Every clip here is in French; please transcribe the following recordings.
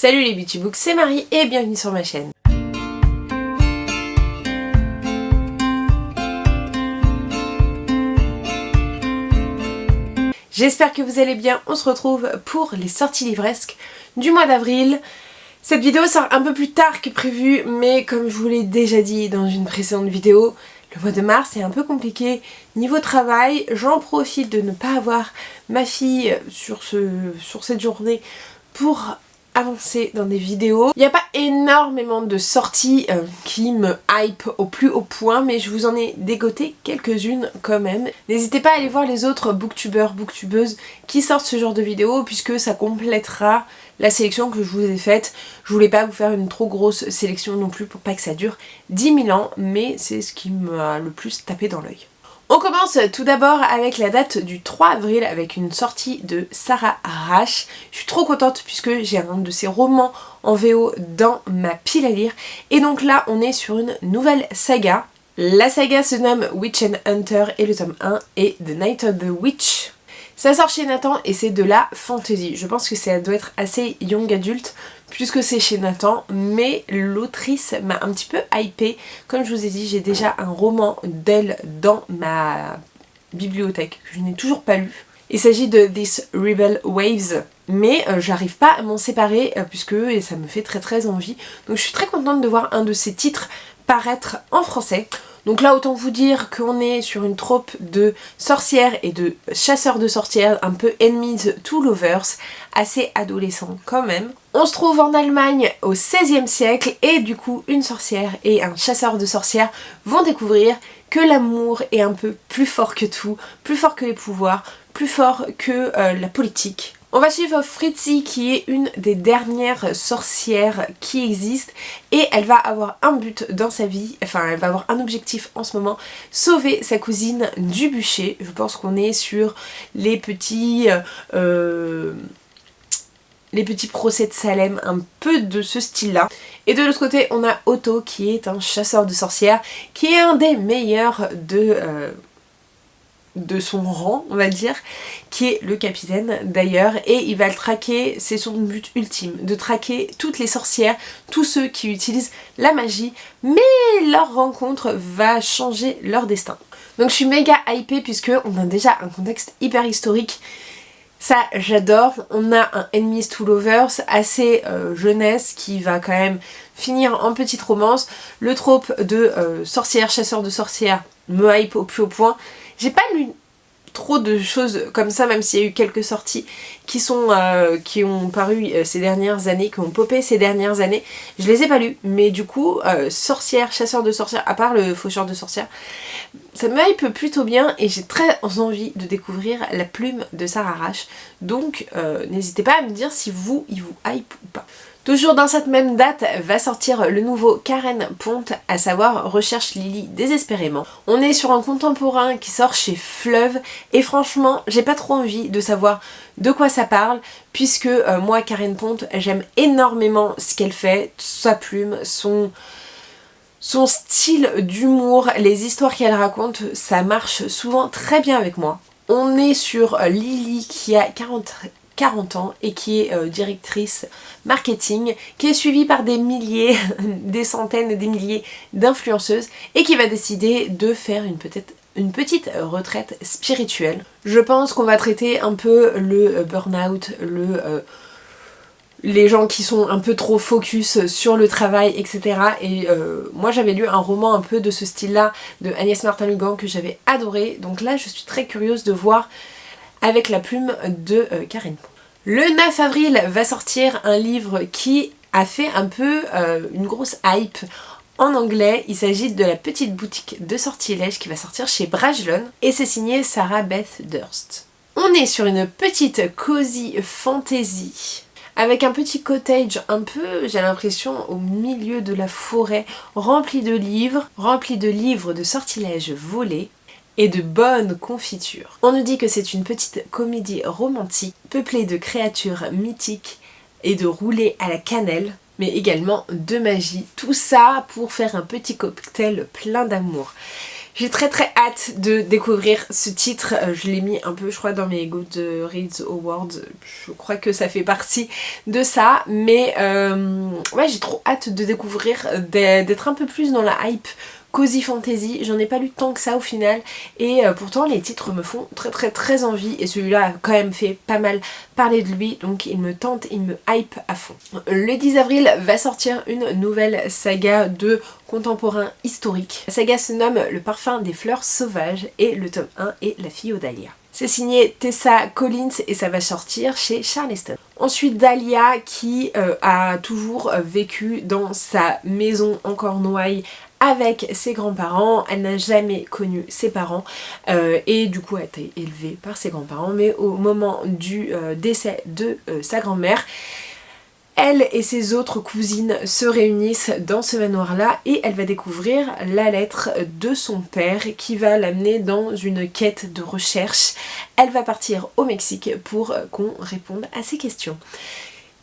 Salut les Beauty Books, c'est Marie et bienvenue sur ma chaîne. J'espère que vous allez bien, on se retrouve pour les sorties livresques du mois d'avril. Cette vidéo sort un peu plus tard que prévu, mais comme je vous l'ai déjà dit dans une précédente vidéo, le mois de mars est un peu compliqué niveau travail. J'en profite de ne pas avoir ma fille sur cette journée pour avancer dans des vidéos. Il n'y a pas énormément de sorties qui me hype au plus haut point, mais je vous en ai dégoté quelques-unes quand même. N'hésitez pas à aller voir les autres booktubeurs, booktubeuses qui sortent ce genre de vidéos, puisque ça complétera la sélection que je vous ai faite. Je voulais pas vous faire une trop grosse sélection non plus pour pas que ça dure 10 000 ans, mais c'est ce qui m'a le plus tapé dans l'œil. On commence tout d'abord avec la date du 3 avril avec une sortie de Sarah Raasch. Je suis trop contente puisque j'ai un de ses romans en VO dans ma pile à lire. Et donc là on est sur une nouvelle saga. La saga se nomme Witch and Hunter et le tome 1 est The Night of the Witch. Ça sort chez Nathan et c'est de la fantasy. Je pense que ça doit être assez young adulte puisque c'est chez Nathan, mais l'autrice m'a un petit peu hypée. Comme je vous ai dit, j'ai déjà un roman d'elle dans ma bibliothèque que je n'ai toujours pas lu. Il s'agit de This Rebel Waves, mais j'arrive pas à m'en séparer puisque ça me fait très envie. Donc je suis très contente de voir un de ces titres paraître en français. Donc là autant vous dire qu'on est sur une troupe de sorcières et de chasseurs de sorcières, un peu enemies to lovers, assez adolescent quand même. On se trouve en Allemagne au XVIe siècle et du coup une sorcière et un chasseur de sorcières vont découvrir que l'amour est un peu plus fort que tout, plus fort que les pouvoirs, plus fort que la politique. On va suivre Fritzi qui est une des dernières sorcières qui existent et elle va avoir un but dans sa vie, enfin elle va avoir un objectif en ce moment, sauver sa cousine du bûcher. Je pense qu'on est sur les petits procès de Salem, un peu de ce style-là. Et de l'autre côté, on a Otto qui est un chasseur de sorcières, qui est un des meilleurs de son rang, on va dire, qui est le capitaine d'ailleurs, et il va le traquer, c'est son but ultime, de traquer toutes les sorcières, tous ceux qui utilisent la magie, mais leur rencontre va changer leur destin. Donc je suis méga hypée puisque on a déjà un contexte hyper historique. Ça j'adore, on a un Enemies to Lovers assez jeunesse qui va quand même finir en petite romance. Le trope de sorcière, chasseur de sorcières me hype au plus haut point. J'ai pas lu trop de choses comme ça, même s'il y a eu quelques sorties qui ont paru ces dernières années, qui ont popé ces dernières années. Je les ai pas lues, mais du coup, sorcière, chasseur de sorcières, à part le faucheur de sorcières, ça me hype plutôt bien et j'ai très envie de découvrir la plume de Sarah Raasch. Donc n'hésitez pas à me dire si il vous hype ou pas. Toujours dans cette même date va sortir le nouveau Karen Pont, à savoir Recherche Lily désespérément. On est sur un contemporain qui sort chez Fleuve et franchement j'ai pas trop envie de savoir de quoi ça parle puisque moi Karen Pont j'aime énormément ce qu'elle fait, sa plume, son style d'humour, les histoires qu'elle raconte, ça marche souvent très bien avec moi. On est sur Lily qui a 40 ans et qui est directrice marketing, qui est suivie par des milliers, des centaines et des milliers d'influenceuses et qui va décider de faire une petite retraite spirituelle. Je pense qu'on va traiter un peu le burn-out, les gens qui sont un peu trop focus sur le travail, etc. Et moi j'avais lu un roman un peu de ce style-là de Agnès Martin-Lugan que j'avais adoré, donc là je suis très curieuse de voir avec la plume de Karen. Le 9 avril va sortir un livre qui a fait un peu une grosse hype en anglais. Il s'agit de La petite boutique de sortilèges qui va sortir chez Brajlon et c'est signé Sarah Beth Durst. On est sur une petite cozy fantasy avec un petit cottage un peu, j'ai l'impression, au milieu de la forêt, rempli de livres de sortilèges volés et de bonnes confitures. On nous dit que c'est une petite comédie romantique peuplée de créatures mythiques et de roulés à la cannelle, mais également de magie. Tout ça pour faire un petit cocktail plein d'amour. J'ai très hâte de découvrir ce titre. Je l'ai mis un peu je crois dans mes Goodreads Awards. Je crois que ça fait partie de ça. Mais ouais, j'ai trop hâte de découvrir, d'être un peu plus dans la hype Cozy Fantasy. J'en ai pas lu tant que ça au final. Et pourtant les titres me font très envie. Et celui-là a quand même fait pas mal parler de lui. Donc il me tente, il me hype à fond. Le 10 avril va sortir une nouvelle saga de contemporain historique. La saga se nomme Le parfum des fleurs sauvages et le tome 1 est La fille aux dahlias. C'est signé Tessa Collins et ça va sortir chez Charleston. Ensuite Dahlia qui a toujours vécu dans sa maison en Cornouailles avec ses grands-parents. Elle n'a jamais connu ses parents et du coup a été élevée par ses grands-parents, mais au moment du décès de sa grand-mère, elle et ses autres cousines se réunissent dans ce manoir-là et elle va découvrir la lettre de son père qui va l'amener dans une quête de recherche. Elle va partir au Mexique pour qu'on réponde à ses questions.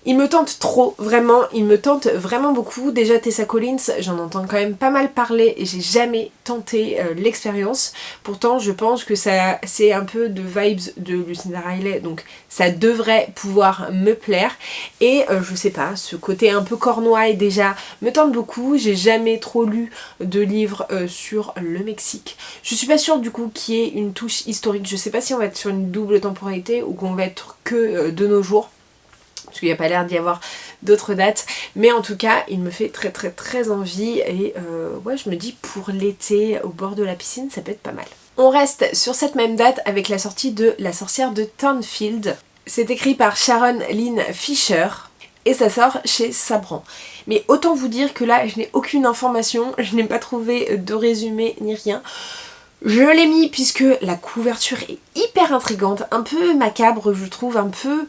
Il me tente trop, vraiment, il me tente vraiment beaucoup. Déjà Tessa Collins, j'en entends quand même pas mal parler et j'ai jamais tenté l'expérience. Pourtant je pense que ça c'est un peu de vibes de Lucinda Riley, donc ça devrait pouvoir me plaire. Et je sais pas, ce côté un peu cornouaille déjà me tente beaucoup. J'ai jamais trop lu de livres sur le Mexique. Je suis pas sûre du coup qu'il y ait une touche historique. Je sais pas si on va être sur une double temporalité ou qu'on va être que de nos jours, parce qu'il n'y a pas l'air d'y avoir d'autres dates, mais en tout cas il me fait très envie et ouais, je me dis pour l'été au bord de la piscine ça peut être pas mal. On reste sur cette même date avec la sortie de La sorcière de Thornfield. C'est écrit par Sharon Lynn Fisher et ça sort chez Sabran. Mais autant vous dire que là je n'ai aucune information, je n'ai pas trouvé de résumé ni rien. Je l'ai mis puisque la couverture est hyper intrigante, un peu macabre je trouve, un peu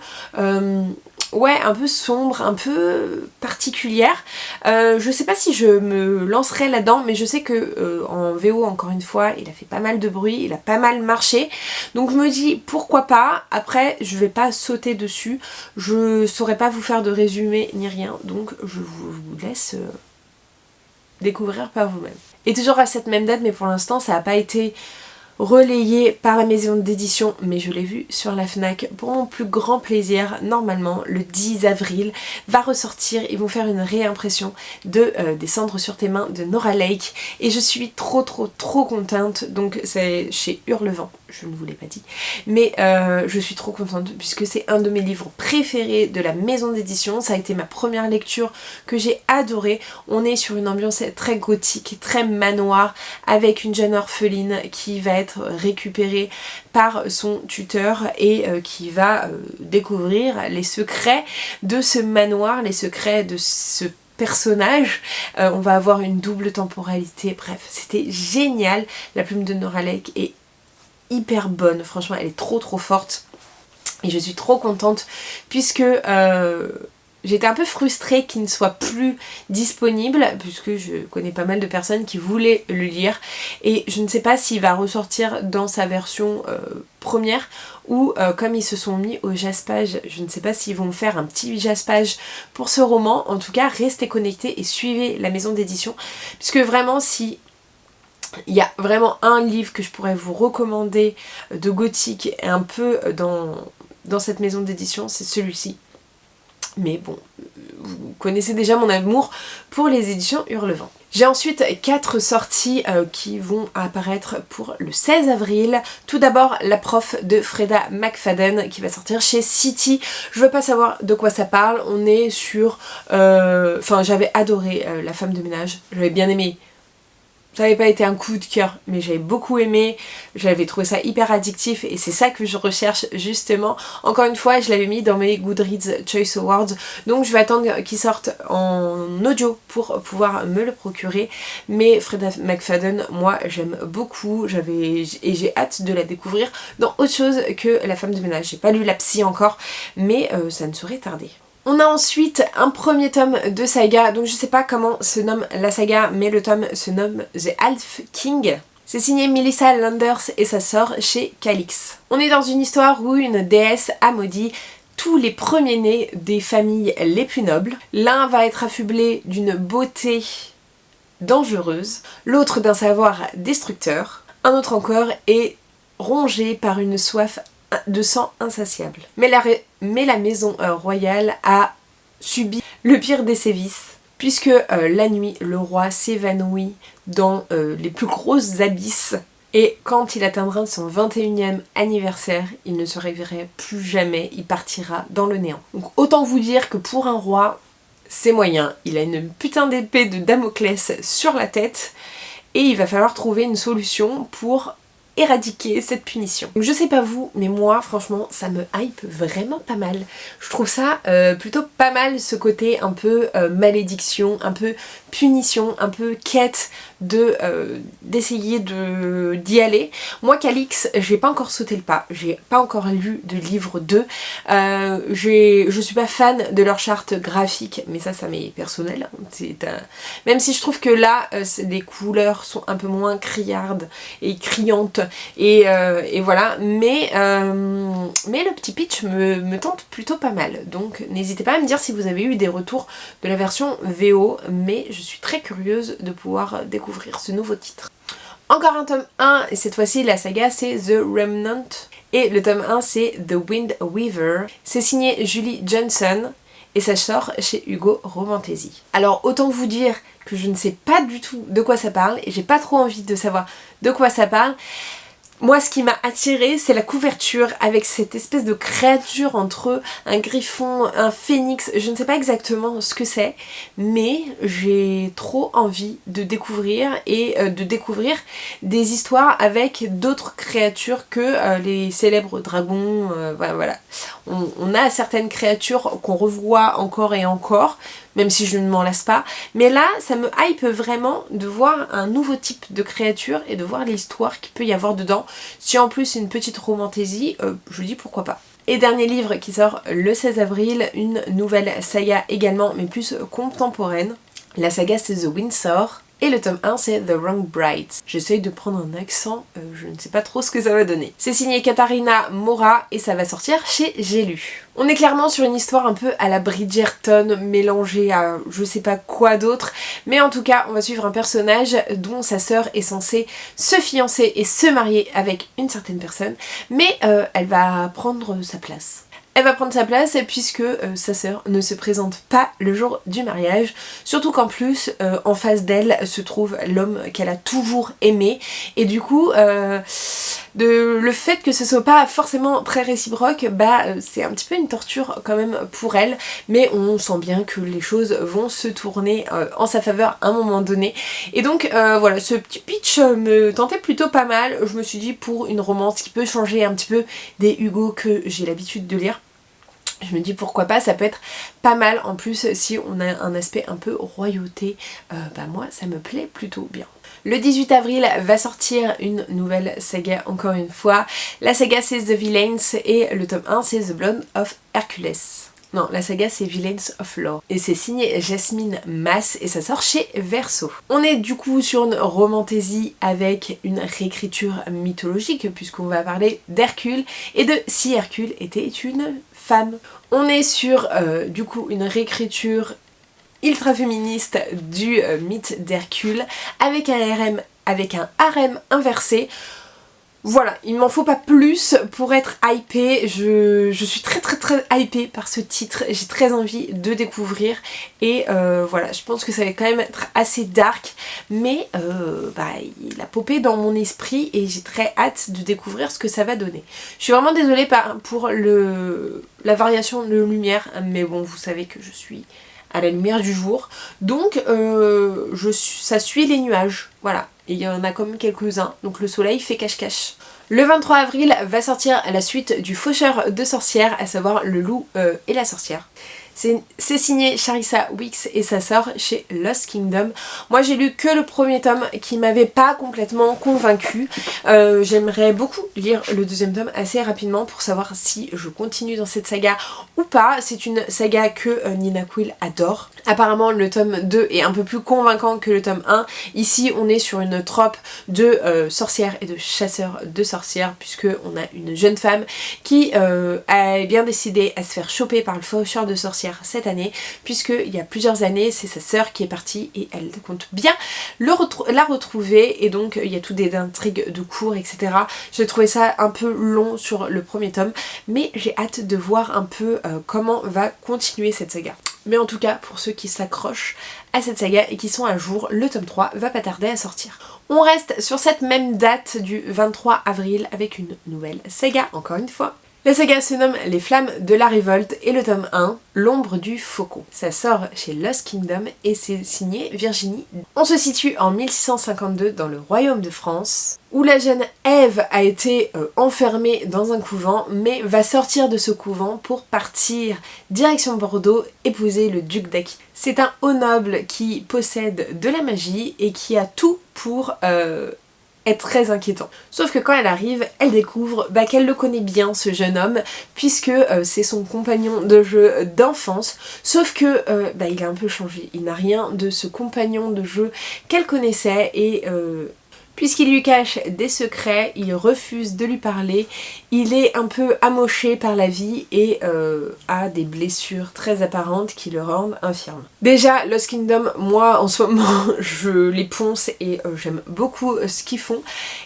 ouais, un peu sombre, un peu particulière. Je sais pas si je me lancerai là-dedans, mais je sais que en VO, encore une fois, il a fait pas mal de bruit, il a pas mal marché. Donc je me dis pourquoi pas. Après, je vais pas sauter dessus. Je saurais pas vous faire de résumé ni rien, donc je vous laisse découvrir par vous-même. Et toujours à cette même date, mais pour l'instant, ça n'a pas été relayé par la maison d'édition, mais je l'ai vu sur la Fnac pour mon plus grand plaisir. Normalement le 10 avril va ressortir, ils vont faire une réimpression de Des cendres sur tes mains de Nora Lake et je suis trop contente. Donc c'est chez Hurlevent, je ne vous l'ai pas dit, mais je suis trop contente puisque c'est un de mes livres préférés de la maison d'édition. Ça a été ma première lecture que j'ai adorée. On est sur une ambiance très gothique, très manoir, avec une jeune orpheline qui va être récupérée par son tuteur et qui va découvrir les secrets de ce manoir, les secrets de ce personnage. On va avoir une double temporalité, bref, c'était génial. La plume de Nora Lake est hyper bonne, franchement elle est trop forte et je suis trop contente puisque j'étais un peu frustrée qu'il ne soit plus disponible puisque je connais pas mal de personnes qui voulaient le lire et je ne sais pas s'il va ressortir dans sa version première ou comme ils se sont mis au jaspage, je ne sais pas s'ils vont faire un petit jaspage pour ce roman. En tout cas restez connectés et suivez la maison d'édition puisque vraiment si il y a vraiment un livre que je pourrais vous recommander de gothique et un peu dans cette maison d'édition, c'est celui-ci. Mais bon, vous connaissez déjà mon amour pour les éditions Hurlevent. J'ai ensuite 4 sorties qui vont apparaître pour le 16 avril. Tout d'abord, La prof de Freda McFadden qui va sortir chez City. Je veux pas savoir de quoi ça parle. On est sur... Enfin, j'avais adoré La femme de ménage. J'avais bien aimé. Ça n'avait pas été un coup de cœur, mais j'avais beaucoup aimé, j'avais trouvé ça hyper addictif et c'est ça que je recherche justement. Encore une fois, je l'avais mis dans mes Goodreads Choice Awards, donc je vais attendre qu'il sorte en audio pour pouvoir me le procurer. Mais Freda McFadden, moi j'aime beaucoup, et j'ai hâte de la découvrir dans autre chose que La femme de ménage. J'ai pas lu La psy encore, mais ça ne saurait tarder. On a ensuite un premier tome de saga, donc je sais pas comment se nomme la saga, mais le tome se nomme The Half King. C'est signé Melissa Landers et ça sort chez Calix. On est dans une histoire où une déesse a maudit tous les premiers-nés des familles les plus nobles. L'un va être affublé d'une beauté dangereuse, l'autre d'un savoir destructeur, un autre encore est rongé par une soif de sang insatiable. Mais la maison royale a subi le pire des sévices, puisque la nuit, le roi s'évanouit dans les plus grosses abysses, et quand il atteindra son 21e anniversaire, il ne se réveillerait plus jamais, il partira dans le néant. Donc autant vous dire que pour un roi, c'est moyen. Il a une putain d'épée de Damoclès sur la tête, et il va falloir trouver une solution pour éradiquer cette punition. Donc je sais pas vous, mais moi franchement ça me hype vraiment pas mal. Je trouve ça plutôt pas mal, ce côté un peu malédiction, un peu punition, un peu quête d'essayer d'y aller. Moi Calix, j'ai pas encore sauté le pas, j'ai pas encore lu de livre 2. Je suis pas fan de leur charte graphique, mais ça m'est personnel. Même si je trouve que là les couleurs sont un peu moins criardes et criantes et voilà, mais le petit pitch me tente plutôt pas mal, donc n'hésitez pas à me dire si vous avez eu des retours de la version VO, mais je suis très curieuse de pouvoir découvrir ce nouveau titre. Encore un tome 1, et cette fois-ci la saga c'est The Remnant, et le tome 1 c'est The Wind Weaver, c'est signé Julie Johnson, et ça sort chez Hugo Romantesi. Alors autant vous dire que je ne sais pas du tout de quoi ça parle, et j'ai pas trop envie de savoir de quoi ça parle. Moi ce qui m'a attirée c'est la couverture avec cette espèce de créature entre un griffon, un phénix, je ne sais pas exactement ce que c'est, mais j'ai trop envie de découvrir et de découvrir des histoires avec d'autres créatures que les célèbres dragons, voilà. On a certaines créatures qu'on revoit encore et encore, même si je ne m'en lasse pas, mais là ça me hype vraiment de voir un nouveau type de créature et de voir l'histoire qu'il peut y avoir dedans. Si en plus c'est une petite romantaisie, je dis pourquoi pas. Et dernier livre qui sort le 16 avril, une nouvelle saga également, mais plus contemporaine. La saga c'est The Windsor. Et le tome 1 c'est The Wrong Bride. J'essaye de prendre un accent, je ne sais pas trop ce que ça va donner. C'est signé Katharina Mora et ça va sortir chez J'ai lu. On est clairement sur une histoire un peu à la Bridgerton, mélangée à je sais pas quoi d'autre, mais en tout cas on va suivre un personnage dont sa sœur est censée se fiancer et se marier avec une certaine personne, mais elle va prendre sa place. Elle va prendre sa place puisque sa sœur ne se présente pas le jour du mariage, surtout qu'en plus en face d'elle se trouve l'homme qu'elle a toujours aimé, et du coup le fait que ce soit pas forcément très réciproque, c'est un petit peu une torture quand même pour elle, mais on sent bien que les choses vont se tourner en sa faveur à un moment donné, et donc voilà, ce petit pitch me tentait plutôt pas mal. Je me suis dit, pour une romance qui peut changer un petit peu des Hugo que j'ai l'habitude de lire, je me dis pourquoi pas, ça peut être pas mal. En plus si on a un aspect un peu royauté, moi ça me plaît plutôt bien. Le 18 avril va sortir une nouvelle saga encore une fois. La saga c'est The Villains et le tome 1 c'est The Blood of Hercules. Non, la saga c'est Villains of Lore. Et c'est signé Jasmine Mas et ça sort chez Verso. On est du coup sur une romantaisie avec une réécriture mythologique puisqu'on va parler d'Hercule et de si Hercule était une femme. On est sur du coup une réécriture ultra féministe du mythe d'Hercule avec un harem inversé. Voilà, il m'en faut pas plus pour être hypée. Je suis très hypée par ce titre, j'ai très envie de découvrir, et voilà, je pense que ça va quand même être assez dark, mais il a popé dans mon esprit et j'ai très hâte de découvrir ce que ça va donner. Je suis vraiment désolée pour la variation de lumière, mais bon, vous savez que je suis à la lumière du jour, donc ça suit les nuages, voilà. Et il y en a quand même quelques-uns, donc le soleil fait cache-cache. Le 23 avril va sortir la suite du Faucheur de sorcières, à savoir Le Loup et la sorcière. C'est signé Charissa Wicks et ça sort chez Lost Kingdom. Moi j'ai lu que le premier tome qui m'avait pas complètement convaincue. J'aimerais beaucoup lire le deuxième tome assez rapidement pour savoir si je continue dans cette saga ou pas. C'est une saga que Nina Quill adore. Apparemment le tome 2 est un peu plus convaincant que le tome 1. Ici on est sur une trope de sorcières et de chasseurs de sorcières, puisque on a une jeune femme qui a bien décidé à se faire choper par le faucheur de sorcières sortir cette année, puisqu'il y a plusieurs années c'est sa sœur qui est partie et elle compte bien la retrouver, et donc il y a tout des intrigues de cours etc. J'ai trouvé ça un peu long sur le premier tome, mais j'ai hâte de voir un peu comment va continuer cette saga. Mais en tout cas, pour ceux qui s'accrochent à cette saga et qui sont à jour, le tome 3 va pas tarder à sortir. On reste sur cette même date du 23 avril avec une nouvelle saga, encore une fois. La saga se nomme Les Flammes de la Révolte et le tome 1, L'ombre du faucon. Ça sort chez Lost Kingdom et c'est signé Virginie. On se situe en 1652 dans le royaume de France, où la jeune Ève a été enfermée dans un couvent, mais va sortir de ce couvent pour partir direction Bordeaux, épouser le duc d'Aquitaine. C'est un haut noble qui possède de la magie et qui a tout pour est très inquiétant. Sauf que quand elle arrive, elle découvre qu'elle le connaît bien, ce jeune homme, puisque c'est son compagnon de jeu d'enfance, sauf que il a un peu changé. Il n'a rien de ce compagnon de jeu qu'elle connaissait et puisqu'il lui cache des secrets, il refuse de lui parler, il est un peu amoché par la vie et a des blessures très apparentes qui le rendent infirme. Déjà, Lost Kingdom, moi en ce moment, je les ponce et j'aime beaucoup ce qu'ils font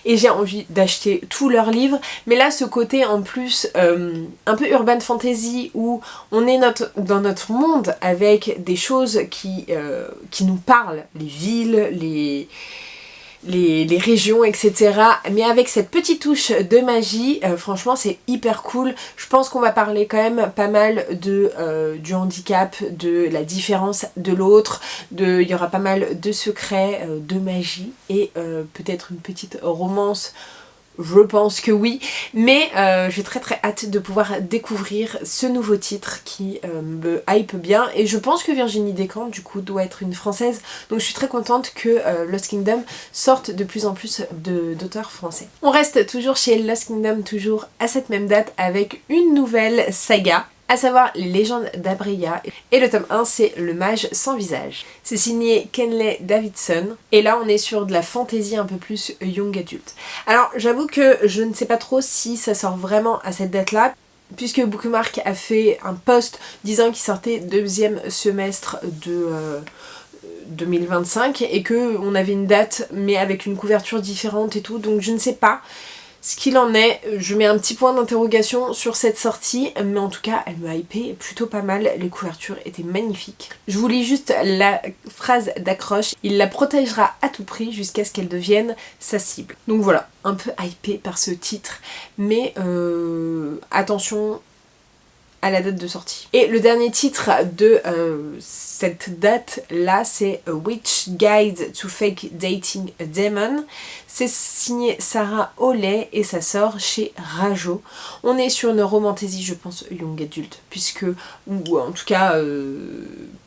et j'ai envie d'acheter tous leurs livres, mais là ce côté en plus un peu urban fantasy où on est dans notre monde avec des choses qui nous parlent, les villes, les régions etc, mais avec cette petite touche de magie, franchement c'est hyper cool. Je pense qu'on va parler quand même pas mal du handicap, de la différence de l'autre, il y aura pas mal de secrets, de magie et peut-être une petite romance. Je pense que oui, mais j'ai très hâte de pouvoir découvrir ce nouveau titre qui me hype bien, et je pense que Virginie Despentes du coup doit être une française, donc je suis très contente que Lost Kingdom sorte de plus en plus d'auteurs français. On reste toujours chez Lost Kingdom, toujours à cette même date avec une nouvelle saga, à savoir Les Légendes d'Abreya, et le tome 1 c'est Le Mage sans visage. C'est signé Kenley Davidson et là on est sur de la fantasy un peu plus young adulte. Alors j'avoue que je ne sais pas trop si ça sort vraiment à cette date là, puisque Bookmark a fait un post disant qu'il sortait deuxième semestre de 2025 et que on avait une date mais avec une couverture différente et tout, donc je ne sais pas ce qu'il en est. Je mets un petit point d'interrogation sur cette sortie, mais en tout cas elle me hypait plutôt pas mal, les couvertures étaient magnifiques. Je vous lis juste la phrase d'accroche: il la protégera à tout prix jusqu'à ce qu'elle devienne sa cible. Donc voilà, un peu hypée par ce titre, mais attention à la date de sortie. Et le dernier titre de cette date là c'est A Witch Guide to Fake Dating a Demon. C'est signé Sarah Olley et ça sort chez Rajo. On est sur une romantasy je pense young adulte, puisque, ou en tout cas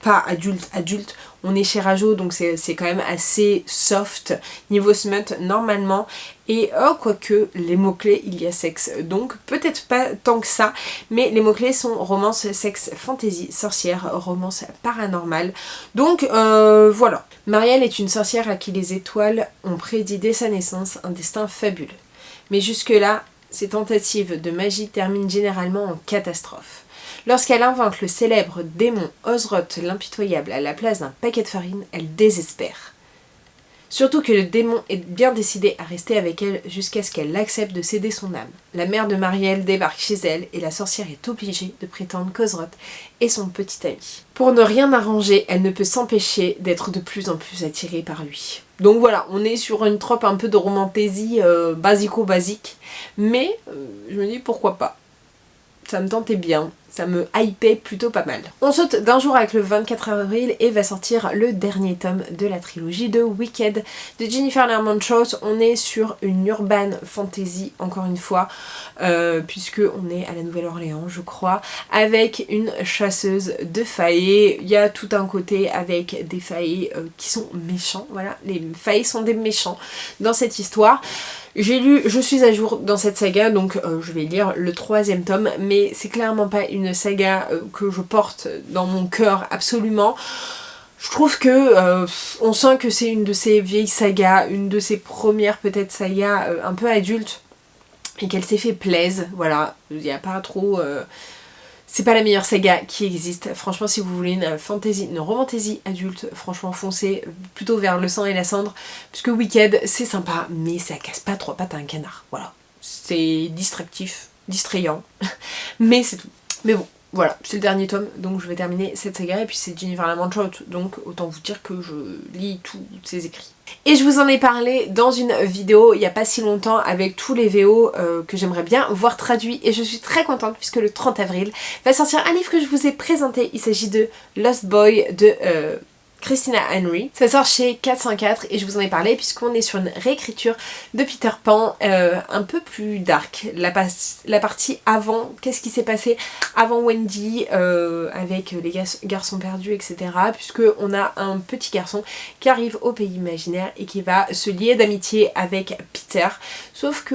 pas adulte, on est chez Rajo, donc c'est quand même assez soft niveau smut normalement. Et quoique les mots-clés il y a sexe, donc peut-être pas tant que ça, mais les mots-clés sont romance, sexe, fantasy, sorcière, romance paranormale. Donc voilà. Marielle est une sorcière à qui les étoiles ont prédit dès sa naissance un destin fabuleux. Mais jusque-là, ses tentatives de magie terminent généralement en catastrophe. Lorsqu'elle invente le célèbre démon Ozroth l'impitoyable à la place d'un paquet de farine, elle désespère. Surtout que le démon est bien décidé à rester avec elle jusqu'à ce qu'elle accepte de céder son âme. La mère de Marielle débarque chez elle et la sorcière est obligée de prétendre qu'Ozroth est son petit ami. Pour ne rien arranger, elle ne peut s'empêcher d'être de plus en plus attirée par lui. Donc voilà, on est sur une trope un peu de romantasy basico-basique, mais je me dis pourquoi pas. Ça me tentait bien, ça me hypait plutôt pas mal. On saute d'un jour avec le 24 avril et va sortir le dernier tome de la trilogie de Wicked de Jennifer Lermont-Scholz. On est sur une urban fantasy encore une fois, puisque on est à la Nouvelle-Orléans je crois, avec une chasseuse de faillés. Il y a tout un côté avec des faillés qui sont méchants, voilà, les faillés sont des méchants dans cette histoire. J'ai lu, je suis à jour dans cette saga, donc je vais lire le 3e tome, mais c'est clairement pas une saga que je porte dans mon cœur absolument. Je trouve que on sent que c'est une de ces vieilles sagas, une de ces premières peut-être sagas un peu adultes, et qu'elle s'est fait plaisir, voilà, il n'y a pas trop... c'est pas la meilleure saga qui existe. Franchement, si vous voulez une romantasy adulte, franchement foncez plutôt vers Le sang et la cendre, puisque Wicked c'est sympa, mais ça casse pas trois pattes à un canard. Voilà, c'est distractif, distrayant, mais c'est tout. Mais bon, voilà, c'est le dernier tome, donc je vais terminer cette saga, et puis c'est Jennifer Lamanchout, donc autant vous dire que je lis tous ses écrits. Et je vous en ai parlé dans une vidéo il n'y a pas si longtemps avec tous les VO que j'aimerais bien voir traduits, et je suis très contente puisque le 30 avril va sortir un livre que je vous ai présenté. Il s'agit de Lost Boy de Christina Henry. Ça sort chez 404 et je vous en ai parlé puisqu'on est sur une réécriture de Peter Pan un peu plus dark. La partie avant, qu'est-ce qui s'est passé avant Wendy avec les garçons perdus, etc. Puisque on a un petit garçon qui arrive au pays imaginaire et qui va se lier d'amitié avec Peter. Sauf que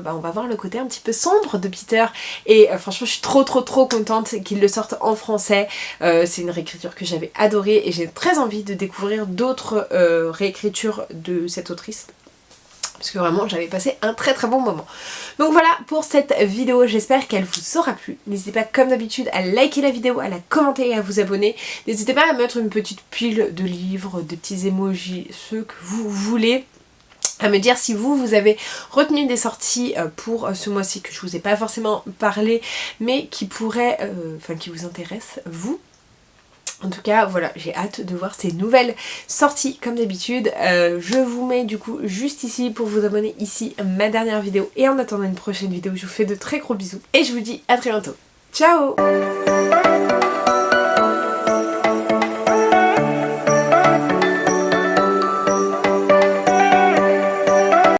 on va voir le côté un petit peu sombre de Peter et franchement je suis trop contente qu'il le sorte en français. C'est une réécriture que j'avais adorée et j'ai très envie de découvrir d'autres réécritures de cette autrice, parce que vraiment j'avais passé un très bon moment. Donc voilà pour cette vidéo, j'espère qu'elle vous aura plu. N'hésitez pas comme d'habitude à liker la vidéo, à la commenter et à vous abonner. N'hésitez pas à mettre une petite pile de livres, des petits emojis, ce que vous voulez. À me dire si vous avez retenu des sorties pour ce mois-ci que je vous ai pas forcément parlé, mais qui pourraient, qui vous intéressent vous. En tout cas, voilà, j'ai hâte de voir ces nouvelles sorties comme d'habitude. Je vous mets du coup juste ici pour vous abonner ici ma dernière vidéo. Et en attendant une prochaine vidéo, je vous fais de très gros bisous. Et je vous dis à très bientôt. Ciao!